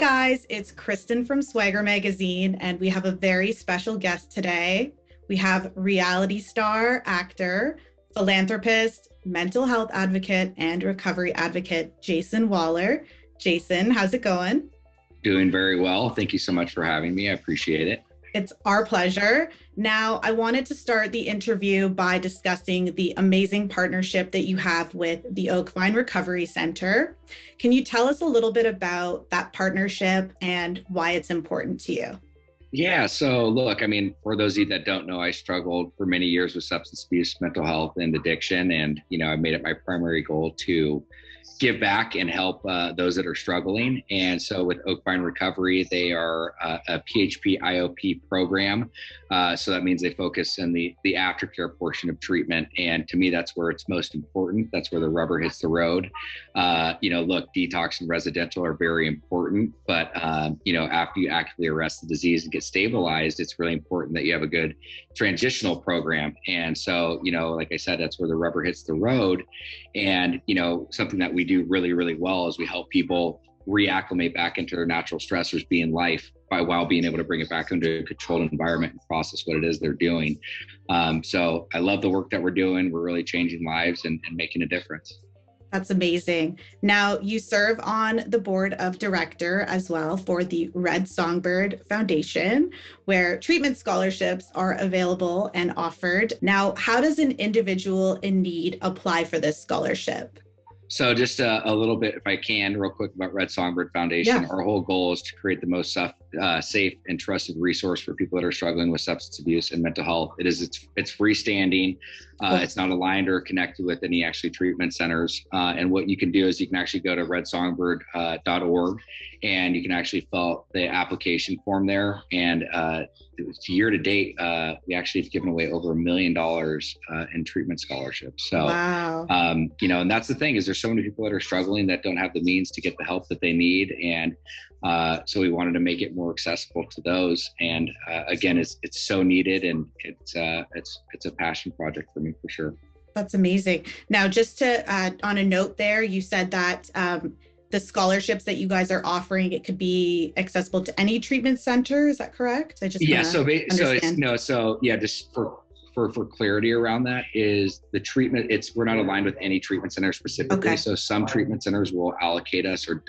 guys, it's Kristen from Swagger Magazine, and we have a very special guest today. We have reality star, actor, philanthropist, mental health advocate, and recovery advocate, Jason Wahler. Jason, how's it going? Doing very well. Thank you so much for having me. I appreciate it. It's our pleasure. Now, I wanted to start the interview by discussing the amazing partnership that you have with the Oakvine Recovery Center. Can you tell us a little bit about that partnership and why it's important to you? Yeah. So look, for those of you that don't know, I struggled for many years with substance abuse, mental health, and addiction. And, I made it my primary goal to give back and help those that are struggling. And so with Oakvine Recovery, they are a PHP IOP program. So that means they focus on the aftercare portion of treatment. And to me, that's where it's most important. That's where the rubber hits the road. Look, detox and residential are very important, but after you actively arrest the disease and get stabilized, it's really important that you have a good transitional program. And so, like I said, that's where the rubber hits the road. And, something that we do really, really well is we help people reacclimate back into their natural stressors, be in life, while being able to bring it back into a controlled environment and process what it is they're doing. So I love the work that we're doing. We're really changing lives and making a difference. That's amazing. Now, you serve on the board of director as well for the Songbird Foundation, where treatment scholarships are available and offered. Now, how does an individual in need apply for this scholarship? So just a little bit, if I can, real quick about Songbird Foundation. Yeah. Our whole goal is to create the most safe and trusted resource for people that are struggling with substance abuse and mental health. It's freestanding. It's not aligned or connected with any actually treatment centers. And what you can do is you can actually go to redsongbird.org and you can actually fill out the application form there. And year to date, we actually have given away over $1 million in treatment scholarships. So, wow. And that's the thing is there's so many people that are struggling that don't have the means to get the help that they need. And so we wanted to make it more accessible to those. And again, it's so needed, and it's a passion project for me for sure. That's amazing. Now, just to on a note there, you said that the scholarships that you guys are offering, it could be accessible to any treatment center. Is that correct? Just for clarity around that is the treatment. We're not aligned with any treatment center specifically. Okay. So some treatment centers will allocate us or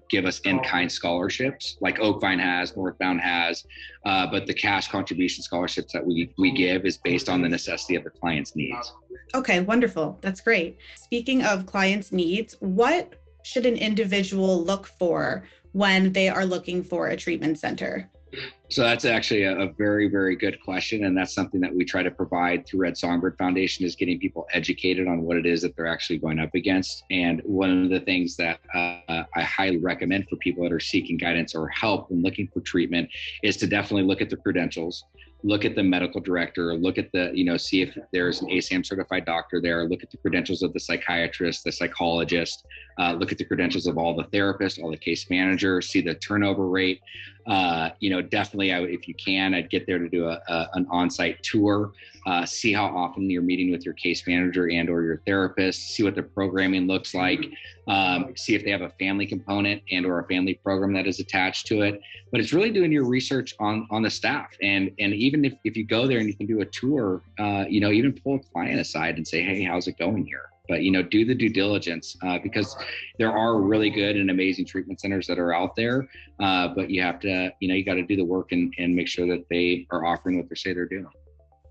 give us in-kind scholarships, like Oakvine has, Northbound has, but the cash contribution scholarships that we give is based on the necessity of the client's needs. Okay, wonderful. That's great. Speaking of clients' needs, what should an individual look for when they are looking for a treatment center? So that's actually a very, very good question. And that's something that we try to provide through Songbird Foundation is getting people educated on what it is that they're actually going up against. And one of the things that I highly recommend for people that are seeking guidance or help when looking for treatment is to definitely look at the credentials, look at the medical director, look at see if there's an ASAM certified doctor there, look at the credentials of the psychiatrist, the psychologist, look at the credentials of all the therapists, all the case managers, see the turnover rate. Definitely, if you can, I'd get there to do an on-site tour, see how often you're meeting with your case manager and or your therapist, see what the programming looks like, see if they have a family component and or a family program that is attached to it. But it's really doing your research on the staff. And even if you go there and you can do a tour, even pull a client aside and say, hey, how's it going here? But, do the due diligence because there are really good and amazing treatment centers that are out there. But you have to, you got to do the work and make sure that they are offering what they say they're doing.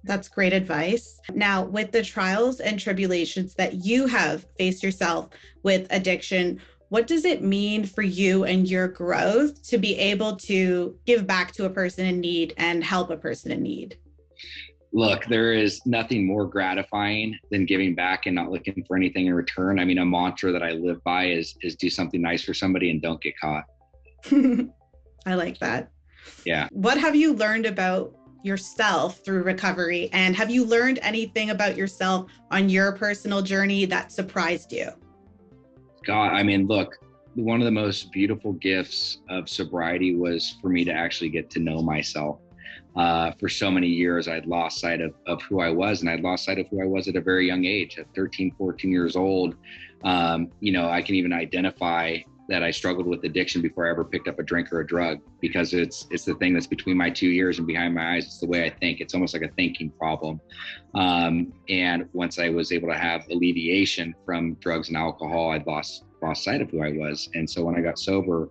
That's great advice. Now, with the trials and tribulations that you have faced yourself with addiction, what does it mean for you and your growth to be able to give back to a person in need and help a person in need? Look, there is nothing more gratifying than giving back and not looking for anything in return. A mantra that I live by is do something nice for somebody and don't get caught. I like that. Yeah. What have you learned about yourself through recovery? And have you learned anything about yourself on your personal journey that surprised you? God, look, one of the most beautiful gifts of sobriety was for me to actually get to know myself. For so many years, I'd lost sight of who I was, and I'd lost sight of who I was at a very young age, at 13, 14 years old. I can even identify that I struggled with addiction before I ever picked up a drink or a drug, because it's the thing that's between my 2 ears and behind my eyes. It's the way I think. It's almost like a thinking problem. And once I was able to have alleviation from drugs and alcohol, I'd lost sight of who I was. And so when I got sober,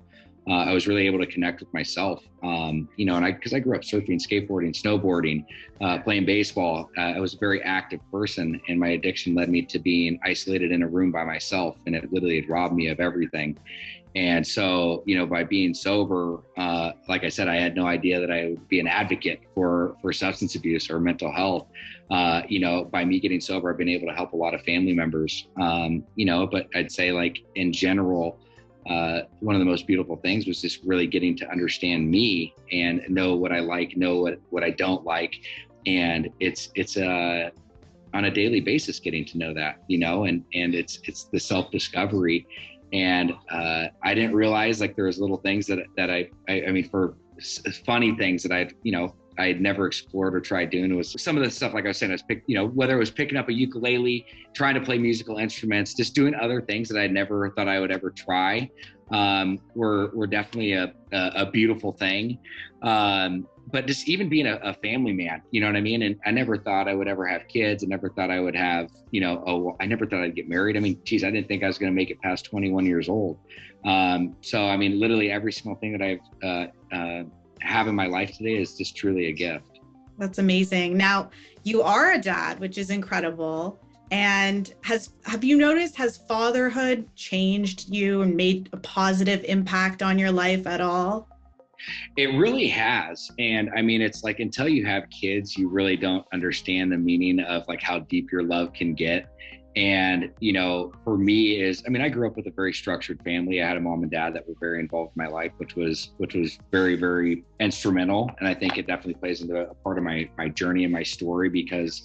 I was really able to connect with myself, and because I grew up surfing, skateboarding, snowboarding, playing baseball. I was a very active person, and my addiction led me to being isolated in a room by myself, and it literally had robbed me of everything. And so, by being sober, like I said, I had no idea that I would be an advocate for substance abuse or mental health. By me getting sober, I've been able to help a lot of family members, but I'd say, like, in general, one of the most beautiful things was just really getting to understand me and know what I like, know what I don't like. And it's on a daily basis getting to know that, and it's the self-discovery. And I didn't realize, like, there was little things that I mean, for funny things that I had never explored or tried doing. It was some of the stuff, like I was saying, whether it was picking up a ukulele, trying to play musical instruments, just doing other things that I never thought I would ever try, were definitely a beautiful thing. But just even being a family man, you know what I mean? And I never thought I would ever have kids. I never thought I would have, I never thought I'd get married. I mean, geez, I didn't think I was going to make it past 21 years old. So, I mean, literally every single thing that I've have in my life today is just truly a gift. That's amazing. Now, you are a dad, which is incredible. And have you noticed, has fatherhood changed you and made a positive impact on your life at all? It really has. And I mean, it's like, until you have kids, you really don't understand the meaning of, like, how deep your love can get. And, for me I grew up with a very structured family. I had a mom and dad that were very involved in my life, which was very, very instrumental. And I think it definitely plays into a part of my journey and my story, because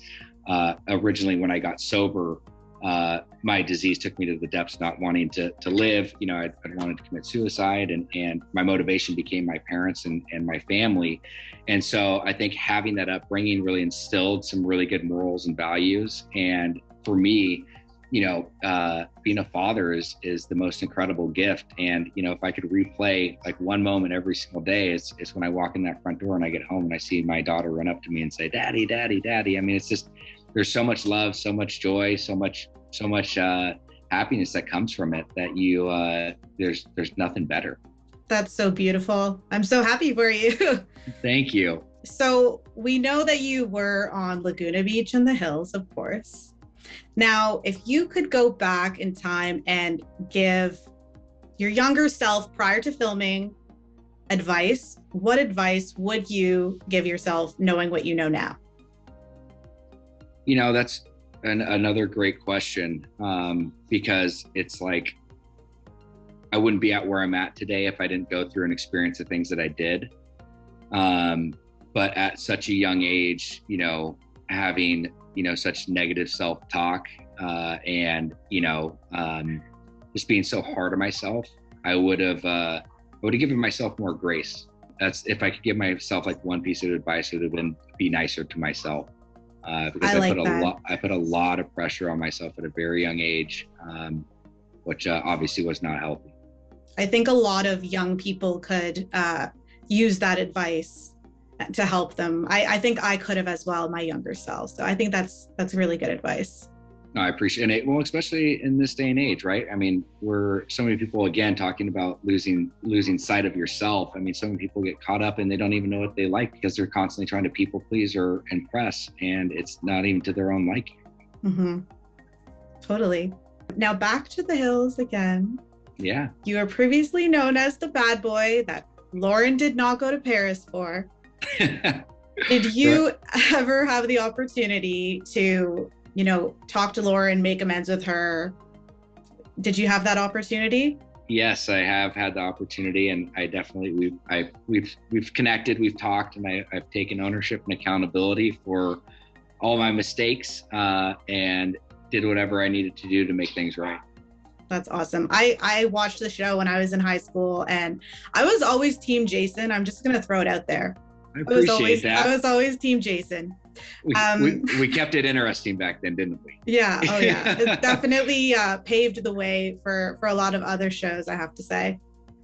originally when I got sober, my disease took me to the depths, not wanting to live. I wanted to commit suicide, and my motivation became my parents and my family. And so I think having that upbringing really instilled some really good morals and values. And for me, being a father is the most incredible gift. And, if I could replay, like, one moment every single day, it's when I walk in that front door and I get home and I see my daughter run up to me and say, "Daddy, Daddy, Daddy." I mean, it's just, there's so much love, so much joy, so much happiness that comes from it, that there's nothing better. That's so beautiful. I'm so happy for you. Thank you. So we know that you were on Laguna Beach in the hills, of course. Now, if you could go back in time and give your younger self prior to filming advice, what advice would you give yourself, knowing what you know now? That's another great question, because it's like, I wouldn't be at where I'm at today if I didn't go through and experience the things that I did. But at such a young age, having, such negative self-talk, and, just being so hard on myself, I would have given myself more grace. That's, if I could give myself, like, one piece of advice, it would have been, be nicer to myself. Because I put a lot of pressure on myself at a very young age, which obviously was not healthy. I think a lot of young people could use that advice to help them. I think I could have as well, my younger self. So I think that's really good advice. No, I appreciate it. Well, especially in this day and age, right? I mean, we're so many people, again, talking about losing sight of yourself. I mean, so many people get caught up and they don't even know what they like, because they're constantly trying to people please or impress, and it's not even to their own liking. Mm-hmm. Totally. Now back to the hills again. Yeah. You were previously known as the bad boy that Lauren did not go to Paris for. Did you ever have the opportunity to, talk to Lauren, make amends with her? Did you have that opportunity? Yes, I have had the opportunity, and I definitely, we've connected, we've talked, and I've taken ownership and accountability for all my mistakes, and did whatever I needed to do to make things right. That's awesome. I watched the show when I was in high school, and I was always team Jason. I'm just going to throw it out there. I appreciate that. I was always Team Jason. We kept it interesting back then, didn't we? Yeah. Oh yeah. It definitely paved the way for a lot of other shows, I have to say.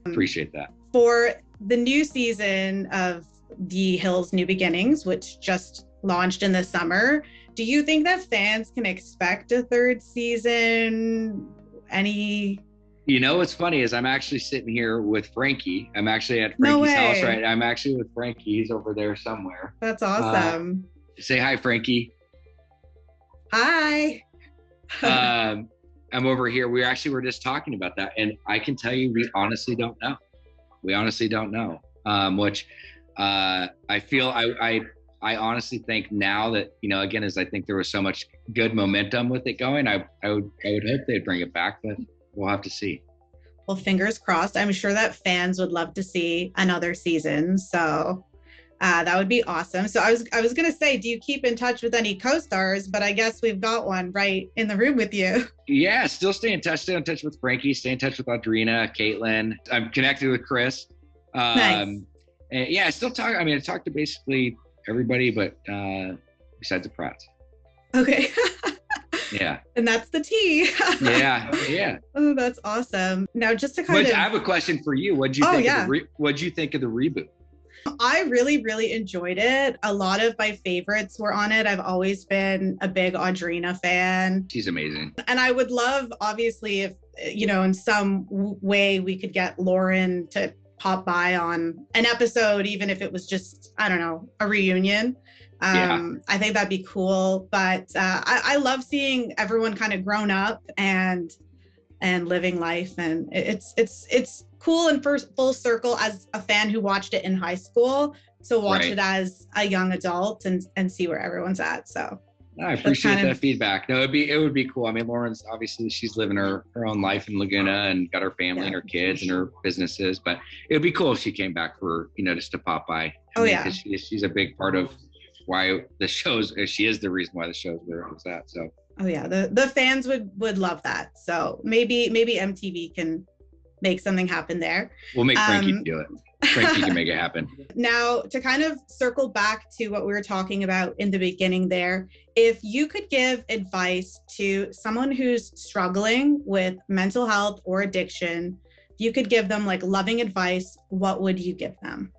Appreciate that. For the new season of The Hills New Beginnings, which just launched in the summer, do you think that fans can expect a third season? What's funny is I'm actually sitting here with Frankie. I'm actually at Frankie's house, right? I'm actually with Frankie. He's over there somewhere. That's awesome. Say hi, Frankie. Hi. I'm over here. We were just talking about that. And I can tell you, we honestly don't know. Which I feel I honestly think now that, again, as I think there was so much good momentum with it going, I would hope they'd bring it back, but we'll have to see. Well, fingers crossed. I'm sure that fans would love to see another season. So that would be awesome. So I was going to say, do you keep in touch with any co-stars? But I guess we've got one right in the room with you. Yeah, still stay in touch with Frankie, stay in touch with Audrina, Caitlin. I'm connected with Chris. Nice. And yeah, I still talk. I talk to basically everybody, but besides the Pratts. Okay. Yeah. And that's the tea. Yeah. Oh, that's awesome. Now, just to I have a question for you. What'd you think of the reboot? I really, really enjoyed it. A lot of my favorites were on it. I've always been a big Audrina fan. She's amazing. And I would love, obviously, if, in some way we could get Lauren to pop by on an episode, even if it was just, I don't know, a reunion. I think that'd be cool. But I love seeing everyone kind of grown up and living life. And it's cool and full circle as a fan who watched it in high school. So watch it as a young adult and see where everyone's at. So I appreciate that feedback. No, it would be cool. Lauren's obviously, she's living her own life in Laguna and got her family and her kids and her businesses, but it would be cool if she came back for, just to pop by. Because she's a big part of why the shows, she is the reason why the show's where it was at. So. Oh yeah. The fans would love that. So maybe MTV can make something happen there. We'll make Frankie do it. Frankie can make it happen. Now, to kind of circle back to what we were talking about in the beginning there, if you could give advice to someone who's struggling with mental health or addiction, if you could give them like loving advice, what would you give them?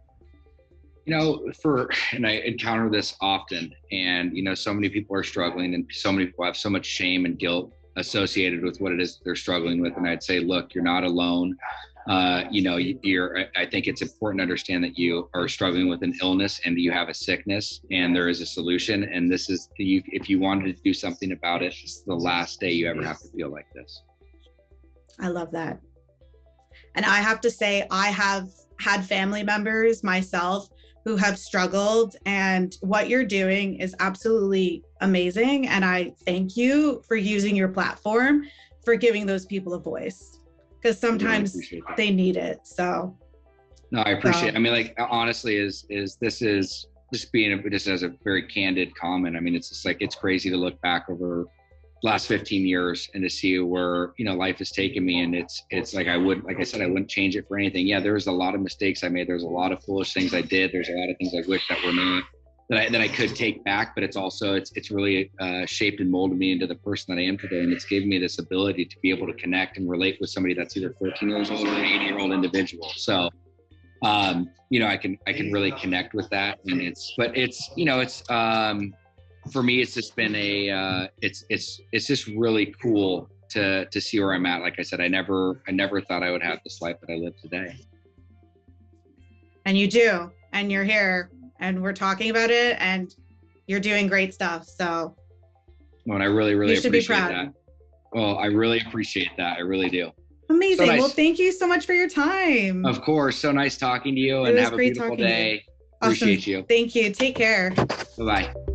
And I encounter this often, and, so many people are struggling and so many people have so much shame and guilt associated with what it is they're struggling with. And I'd say, look, you're not alone. I think it's important to understand that you are struggling with an illness and you have a sickness and there is a solution. And this is, if you wanted to do something about it, this is the last day you ever have to feel like this. I love that. And I have to say, I have had family members myself who have struggled, and what you're doing is absolutely amazing. And I thank you for using your platform for giving those people a voice, because sometimes they need it. So. No, I appreciate it. Honestly, this is just being just as a very candid comment. It's just like, it's crazy to look back over the last 15 years and to see where, life has taken me. And it's like, I wouldn't change it for anything. Yeah, there was a lot of mistakes I made. There's a lot of foolish things I did. There's a lot of things I wish that were not, that I could take back, but it's also, it's really shaped and molded me into the person that I am today. And it's given me this ability to be able to connect and relate with somebody that's either 13 years old or an 80-year-old individual. So, I can really connect with that. And for me, it's just been it's just really cool to see where I'm at. Like I said, I never thought I would have this life that I live today. And you do, and you're here, and we're talking about it, and you're doing great stuff. So. Well, and I really appreciate that. Well, I really appreciate that. I really do. Amazing. So nice. Well, thank you so much for your time. Of course. So nice talking to you, and have a beautiful day. Awesome. Appreciate you. Thank you. Take care. Bye-bye.